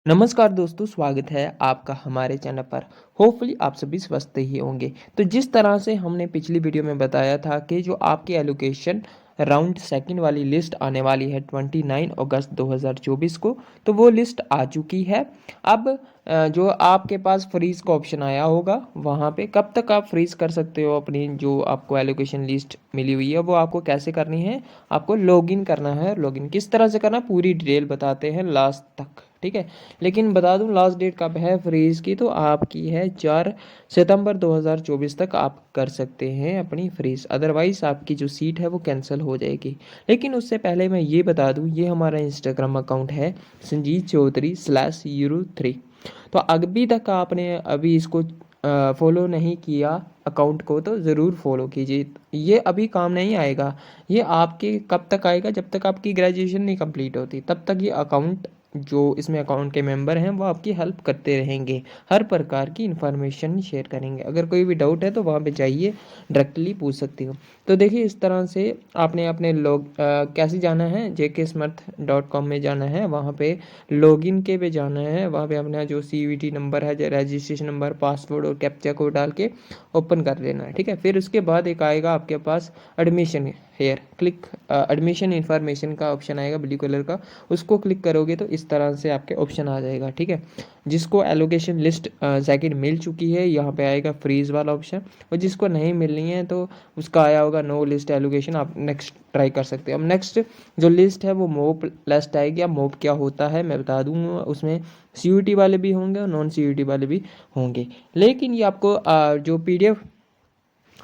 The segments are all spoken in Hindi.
नमस्कार दोस्तों, स्वागत है आपका हमारे चैनल पर। होपफुली आप सभी स्वस्थ ही होंगे। तो जिस तरह से हमने पिछली वीडियो में बताया था कि जो आपकी एलोकेशन राउंड सेकंड वाली लिस्ट आने वाली है 29 अगस्त 2024 को, तो वो लिस्ट आ चुकी है। अब जो आपके पास फ्रीज का ऑप्शन आया होगा, वहाँ पे कब तक आप फ्रीज कर सकते हो अपनी जो आपको एलोकेशन लिस्ट मिली हुई है, वो आपको कैसे करनी है। आपको लॉगिन करना है। लॉगिन किस तरह से करना, पूरी डिटेल बताते हैं लास्ट तक, ठीक है। लेकिन बता दूं लास्ट डेट कब है फ्रीज की, तो आपकी है 4 सितंबर 2024 तक आप कर सकते हैं अपनी फ्रीज। अदरवाइज आपकी जो सीट है वो कैंसिल हो जाएगी। लेकिन उससे पहले मैं ये बता दूं, ये हमारा इंस्टाग्राम अकाउंट है संजीत चौधरी /Euro3। तो अभी तक आपने अभी इसको फॉलो नहीं किया अकाउंट को, तो ज़रूर फॉलो कीजिए। ये अभी काम नहीं आएगा। ये आपके कब तक आएगा, जब तक आपकी ग्रेजुएशन नहीं कंप्लीट होती तब तक ये अकाउंट, जो इसमें अकाउंट के मेंबर हैं वो आपकी हेल्प करते रहेंगे। हर प्रकार की इन्फॉर्मेशन शेयर करेंगे। अगर कोई भी डाउट है तो वहाँ पे जाइए, डायरेक्टली पूछ सकते हो। तो देखिए इस तरह से आपने अपने कैसे जाना है, jksmith.com में जाना है। वहाँ पे लॉगिन के पे जाना है। वहाँ पे अपना जो CVT नंबर है, रजिस्ट्रेशन नंबर, पासवर्ड और कैप्चा कोड डाल के ओपन कर लेना है, ठीक है। फिर उसके बाद एक आएगा आपके पास admission here, click admission information का ऑप्शन आएगा ब्लू कलर का। उसको क्लिक करोगे तो इस तरह से आपके ऑप्शन आ जाएगा, ठीक है। जिसको एलोकेशन लिस्ट सेकंड मिल चुकी है, यहाँ पे आएगा फ्रीज वाला ऑप्शन। और जिसको नहीं मिलनी है तो उसका आया होगा नो लिस्ट एलोकेशन, आप नेक्स्ट ट्राई कर सकते हो। अब नेक्स्ट जो लिस्ट है वो मोप लिस्ट आएगी। अब मोप क्या होता है मैं बता दूंगा। उसमें CUT वाले भी होंगे और नॉन CUT वाले भी होंगे। लेकिन ये आपको जो PDF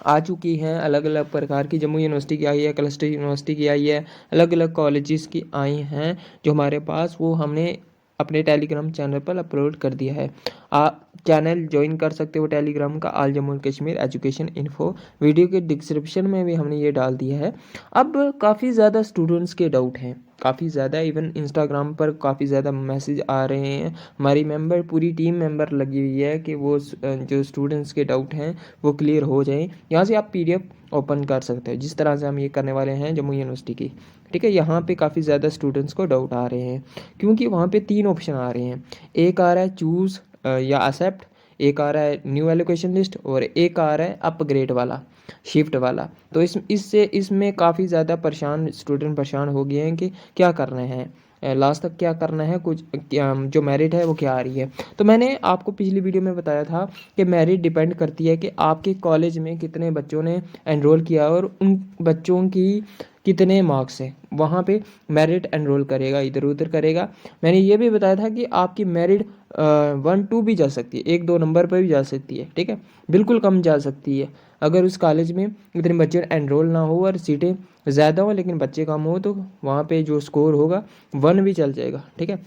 आ चुकी हैं अलग अलग प्रकार की, जम्मू यूनिवर्सिटी की आई है, क्लस्टर यूनिवर्सिटी की आई है, अलग अलग कॉलेजेस की आई हैं जो हमारे पास, वो हमने अपने टेलीग्राम चैनल पर अपलोड कर दिया है। आप चैनल ज्वाइन कर सकते हो टेलीग्राम का, all Jammu Kashmir education info. Video के डिस्क्रिप्शन में भी हमने ये डाल दिया है। अब काफ़ी ज़्यादा स्टूडेंट्स के डाउट हैं, काफ़ी ज़्यादा, इवन इंस्टाग्राम पर काफ़ी ज़्यादा मैसेज आ रहे हैं। हमारी मेंबर पूरी टीम मेंबर लगी हुई है कि वो जो स्टूडेंट्स के डाउट हैं वो क्लियर हो जाएं। यहाँ से आप PDF ओपन कर सकते हो, जिस तरह से हम ये करने वाले हैं जम्मू यूनिवर्सिटी की, ठीक है। यहाँ पे काफ़ी ज़्यादा स्टूडेंट्स को डाउट आ रहे हैं, क्योंकि वहाँ पे 3 ऑप्शन आ रहे हैं। एक आ रहा है चूज़ या एक्सेप्ट, एक आ रहा है न्यू एलोकेशन लिस्ट, और एक आ रहा है अपग्रेड वाला, शिफ्ट वाला। तो इसमें काफ़ी ज़्यादा परेशान स्टूडेंट परेशान हो गए हैं कि क्या करना है, लास्ट तक क्या करना है, कुछ जो मेरिट है वो क्या आ रही है। तो मैंने आपको पिछली वीडियो में बताया था कि मेरिट डिपेंड करती है कि आपके कॉलेज में कितने बच्चों ने एनरोल किया और उन बच्चों की कितने मार्क्स हैं। वहाँ पे मेरिट एनरोल करेगा, इधर उधर करेगा। मैंने ये भी बताया था कि आपकी मेरिट 1-2 भी जा सकती है, 1-2 नंबर पर भी जा सकती है, ठीक है। बिल्कुल कम जा सकती है। अगर उस कॉलेज में इतने बच्चे एनरोल ना हो और सीटें ज़्यादा हो लेकिन बच्चे कम हो, तो वहाँ पे जो स्कोर होगा 1 भी चल जाएगा, ठीक है।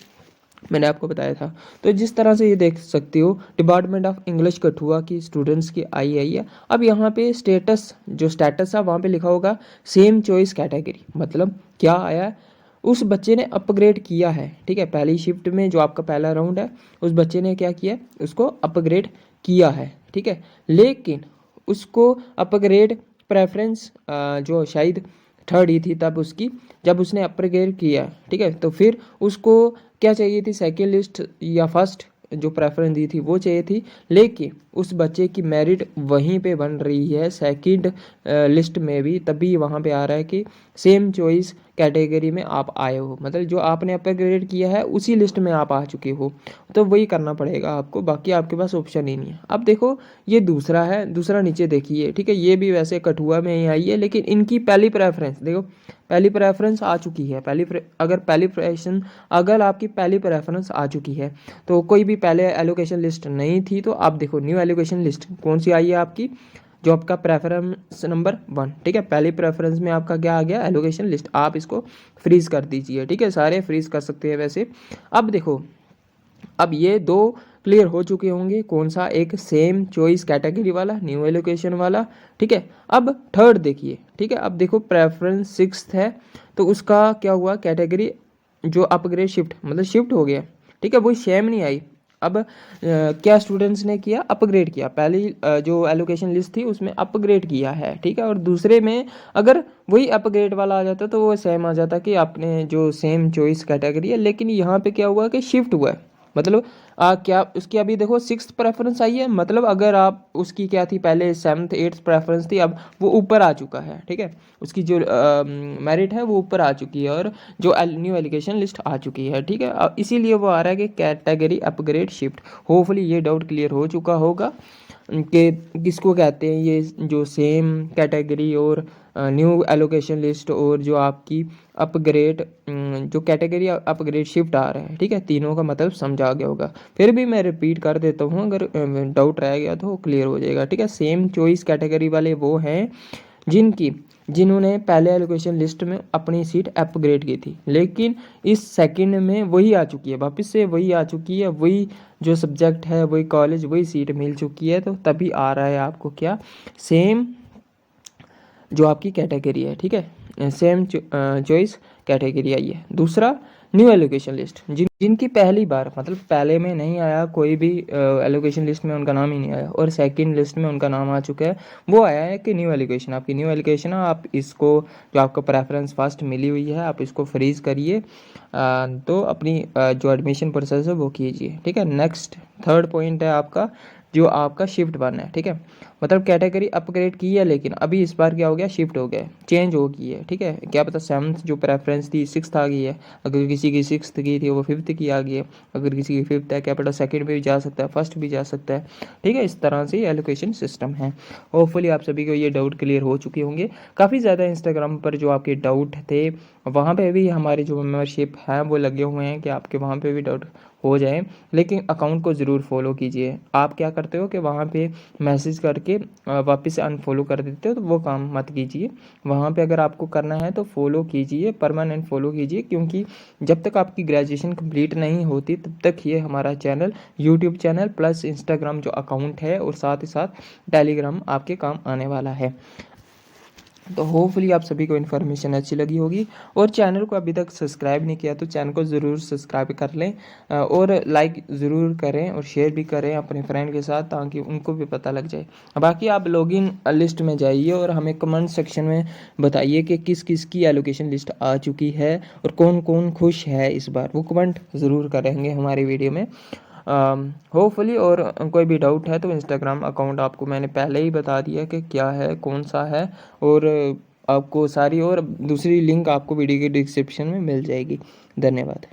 मैंने आपको बताया था। तो जिस तरह से ये देख सकते हो, डिपार्टमेंट ऑफ इंग्लिश कठुआ की स्टूडेंट्स की आई है। अब यहाँ पे स्टेटस है, वहाँ पे लिखा होगा सेम चॉइस कैटेगरी। मतलब क्या आया है, उस बच्चे ने अपग्रेड किया है, ठीक है। पहली शिफ्ट में जो आपका पहला राउंड है, उस बच्चे ने क्या किया, उसको अपग्रेड किया है, ठीक है। लेकिन उसको अपग्रेड प्रेफरेंस जो शायद थर्ड ही थी तब उसकी, जब उसने अपग्रेड किया, ठीक है, तो फिर उसको क्या चाहिए थी, सेकेंड लिस्ट या फर्स्ट जो प्रेफरेंस दी थी वो चाहिए थी। लेकिन उस बच्चे की मेरिट वहीं पे बन रही है सेकंड लिस्ट में भी, तभी वहाँ पे आ रहा है कि सेम चॉइस कैटेगरी में आप आए हो। मतलब जो आपने अपग्रेड किया है उसी लिस्ट में आप आ चुके हो, तो वही करना पड़ेगा आपको, बाकी आपके पास ऑप्शन ही नहीं है। अब देखो ये दूसरा है, दूसरा नीचे देखिए, ठीक है। ये भी वैसे कठुआ में ही आई है, लेकिन इनकी पहली प्रेफरेंस देखो, पहली प्रेफरेंस आ चुकी है। अगर आपकी पहली प्रेफरेंस आ चुकी है, तो कोई भी पहले एलोकेशन लिस्ट नहीं थी, तो आप देखो न्यू एलोकेशन लिस्ट कौन सी आई है आपकी, जो आपका प्रेफरेंस नंबर 1, ठीक है। पहली प्रेफरेंस में आपका क्या आ गया, एलोकेशन लिस्ट। आप इसको फ्रीज कर दीजिए, ठीक है। सारे फ्रीज कर सकते हैं वैसे। अब देखो, अब ये 2 क्लियर हो चुके होंगे, कौन सा, एक सेम चॉइस कैटेगरी वाला, न्यू एलोकेशन वाला, ठीक है। अब थर्ड देखिए, ठीक है। अब देखो प्रेफरेंस 6 है, तो उसका क्या हुआ, कैटेगरी जो अपग्रेड शिफ्ट, मतलब शिफ्ट हो गया, ठीक है। वही सेम नहीं आई। अब क्या स्टूडेंट्स ने किया, अपग्रेड किया। पहली जो एलोकेशन लिस्ट थी उसमें अपग्रेड किया है, ठीक है। और दूसरे में अगर वही अपग्रेड वाला आ जाता तो वो सेम आ जाता कि आपने जो सेम चॉइस कैटेगरी है, लेकिन यहाँ पे क्या हुआ कि शिफ्ट हुआ है, मतलब क्या उसकी अभी देखो 6th प्रेफरेंस आई है, मतलब अगर आप उसकी क्या थी पहले 7th 8th प्रेफरेंस थी, अब वो ऊपर आ चुका है, ठीक है, उसकी जो मेरिट है वो ऊपर आ चुकी है और जो न्यू एलिगेशन लिस्ट आ चुकी है, ठीक है। अब इसीलिए वो आ रहा है कि कैटेगरी अपग्रेड शिफ्ट। होपफुली ये डाउट क्लियर हो चुका होगा कि किसको कहते हैं ये जो सेम कैटेगरी और न्यू एलोकेशन लिस्ट और जो आपकी अपग्रेड जो कैटेगरी अपग्रेड शिफ्ट आ रहा है, ठीक है, तीनों का मतलब समझा गया होगा। फिर भी मैं रिपीट कर देता हूँ, अगर डाउट रह गया तो क्लियर हो जाएगा, ठीक है। सेम चॉइस कैटेगरी वाले वो हैं जिन्होंने पहले एलोकेशन लिस्ट में अपनी सीट अपग्रेड की थी, लेकिन इस सेकंड में वही आ चुकी है, वापस से वही आ चुकी है, वही जो सब्जेक्ट है, वही कॉलेज, वही सीट मिल चुकी है, तो तभी आ रहा है आपको क्या, सेम जो आपकी कैटेगरी है, ठीक है, सेम चॉइस कैटेगरी आई है। दूसरा, न्यू एलोकेशन लिस्ट, जिनकी पहली बार मतलब पहले में नहीं आया कोई भी एलोकेशन लिस्ट में उनका नाम ही नहीं आया और सेकंड लिस्ट में उनका नाम आ चुका है, वो आया है कि न्यू एलोकेशन, आपकी न्यू एलोकेशन है, आप इसको जो आपको प्रेफरेंस फर्स्ट मिली हुई है आप इसको फ्रीज करिए, तो अपनी जो एडमिशन प्रोसेस है वो कीजिए, ठीक है। नेक्स्ट थर्ड पॉइंट है आपका जो आपका शिफ्ट वन है, ठीक है, मतलब कैटेगरी अपग्रेड की है लेकिन अभी इस बार क्या हो गया, शिफ्ट हो गया, चेंज हो गई है, ठीक है। क्या पता 7th जो प्रेफरेंस थी 6th आ गई है, अगर किसी की 6th की थी वो 5th की आ गई है, अगर किसी की 5th है क्या पता 2nd में भी जा सकता है, फर्स्ट भी जा सकता है, ठीक है। इस तरह से एलोकेशन सिस्टम है। होपफुली आप सभी को ये डाउट क्लियर हो चुके होंगे। काफ़ी ज़्यादा इंस्टाग्राम पर जो आपके डाउट थे वहाँ पे भी हमारी जो मेंबरशिप है वो लगे हुए हैं कि आपके वहाँ पे भी डाउट हो जाए, लेकिन अकाउंट को ज़रूर फॉलो कीजिए। आप क्या करते हो कि वहाँ पे मैसेज करके वापस से अनफॉलो कर देते हो, तो वो काम मत कीजिए। वहाँ पे अगर आपको करना है तो फॉलो कीजिए, परमानेंट फॉलो कीजिए, क्योंकि जब तक आपकी ग्रेजुएशन कंप्लीट नहीं होती तब तक ये हमारा channel, YouTube channel plus Instagram जो अकाउंट है और साथ ही साथ टेलीग्राम आपके काम आने वाला है। तो होपफुली आप सभी को इन्फॉर्मेशन अच्छी लगी होगी, और चैनल को अभी तक सब्सक्राइब नहीं किया तो चैनल को ज़रूर सब्सक्राइब कर लें और लाइक ज़रूर करें और शेयर भी करें अपने फ्रेंड के साथ, ताकि उनको भी पता लग जाए। बाकी आप लॉगिन लिस्ट में जाइए और हमें कमेंट सेक्शन में बताइए कि किस किस की एलोकेशन लिस्ट आ चुकी है और कौन कौन खुश है इस बार, वो कमेंट ज़रूर करेंगे हमारी वीडियो में होपफुली। और कोई भी डाउट है तो इंस्टाग्राम अकाउंट आपको मैंने पहले ही बता दिया कि क्या है, कौन सा है, और आपको सारी और दूसरी लिंक आपको वीडियो के डिस्क्रिप्शन में मिल जाएगी। धन्यवाद।